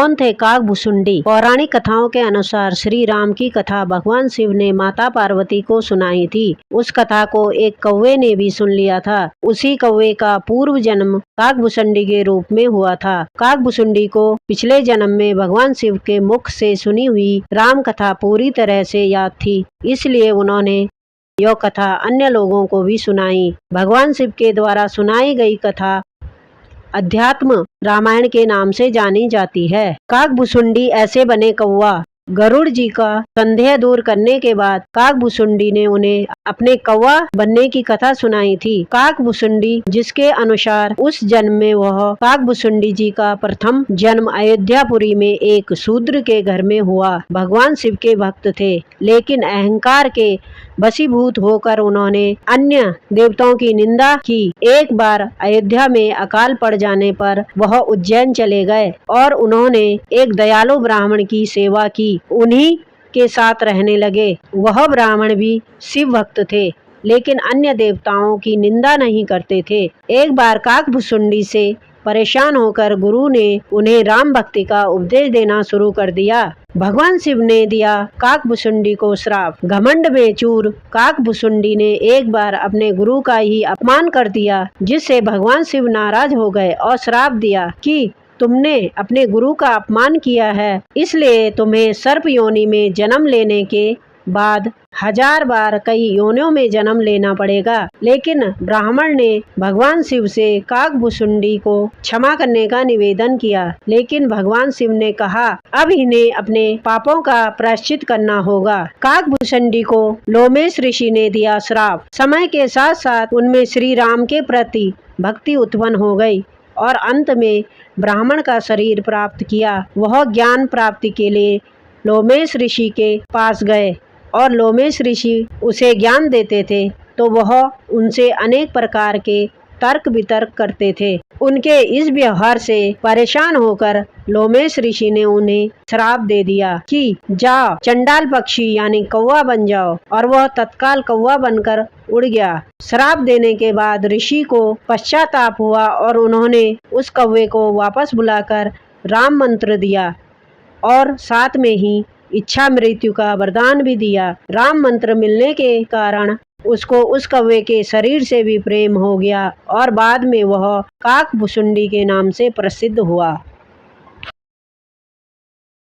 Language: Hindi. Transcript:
कौन थे काकभुसुंडी? पौराणिक कथाओं के अनुसार श्री राम की कथा भगवान शिव ने माता पार्वती को सुनाई थी। उस कथा को एक कौवे ने भी सुन लिया था। उसी कौवे का पूर्व जन्म काकभुसुंडी के रूप में हुआ था। काकभुसुंडी को पिछले जन्म में भगवान शिव के मुख से सुनी हुई राम कथा पूरी तरह से याद थी, इसलिए उन्होंने यह कथा अन्य लोगों को भी सुनाई। भगवान शिव के द्वारा सुनाई गई कथा अध्यात्म रामायण के नाम से जानी जाती है। काकभुसुंडी ऐसे बने कौवा। गरुड़ जी का संदेह दूर करने के बाद काकभुसुंडी ने उन्हें अपने कौवा बनने की कथा सुनाई थी। काकभुसुंडी जिसके अनुसार उस जन्म में वह काकभुसुंडी जी का प्रथम जन्म अयोध्यापुरी में एक शूद्र के घर में हुआ। भगवान शिव के भक्त थे, लेकिन अहंकार के वशीभूत होकर उन्होंने अन्य देवताओं की निंदा की। एक बार अयोध्या में अकाल पड़ जाने पर वह उज्जैन चले गए और उन्होंने एक दयालु ब्राह्मण की सेवा की। उन्हीं के साथ रहने लगे। वह ब्राह्मण भी शिव भक्त थे, लेकिन अन्य देवताओं की निंदा नहीं करते थे। एक बार काकभुसुंडी से परेशान होकर गुरु ने उन्हें राम भक्ति का उपदेश देना शुरू कर दिया। भगवान शिव ने दिया काकभुसुंडी को श्राप। घमंड में चूर काकभुसुंडी ने एक बार अपने गुरु का ही अपमान कर दिया, जिससे भगवान शिव नाराज हो गए और श्राप दिया कि तुमने अपने गुरु का अपमान किया है, इसलिए तुम्हें सर्प योनि में जन्म लेने के बाद 1000 बार कई योनियों में जन्म लेना पड़ेगा। लेकिन ब्राह्मण ने भगवान शिव से काकभुसुंडी को क्षमा करने का निवेदन किया, लेकिन भगवान शिव ने कहा अब इन्हें अपने पापों का प्रायश्चित करना होगा। काकभुसुंडी को लोमेश ऋषि ने दिया श्राप। समय के साथ साथ उनमें श्री राम के प्रति भक्ति उत्पन्न हो गई और अंत में ब्राह्मण का शरीर प्राप्त किया। वह ज्ञान प्राप्ति के लिए लोमेश ऋषि के पास गए और लोमेश ऋषि उसे ज्ञान देते थे, तो वह उनसे अनेक प्रकार के तर्क वितर्क करते थे। उनके इस व्यवहार से परेशान होकर लोमेश ऋषि ने उन्हें श्राप दे दिया कि जाओ चंडाल पक्षी यानी कौवा बन जाओ, और वह तत्काल कौवा बनकर उड़ गया। श्राप देने के बाद ऋषि को पश्चाताप हुआ और उन्होंने उस कौवे को वापस बुलाकर राम मंत्र दिया और साथ में ही इच्छा मृत्यु का वरदान भी दिया। राम मंत्र मिलने के कारण उसको उस कौवे के शरीर से भी प्रेम हो गया और बाद में वह काकभुसुंडी के नाम से प्रसिद्ध हुआ।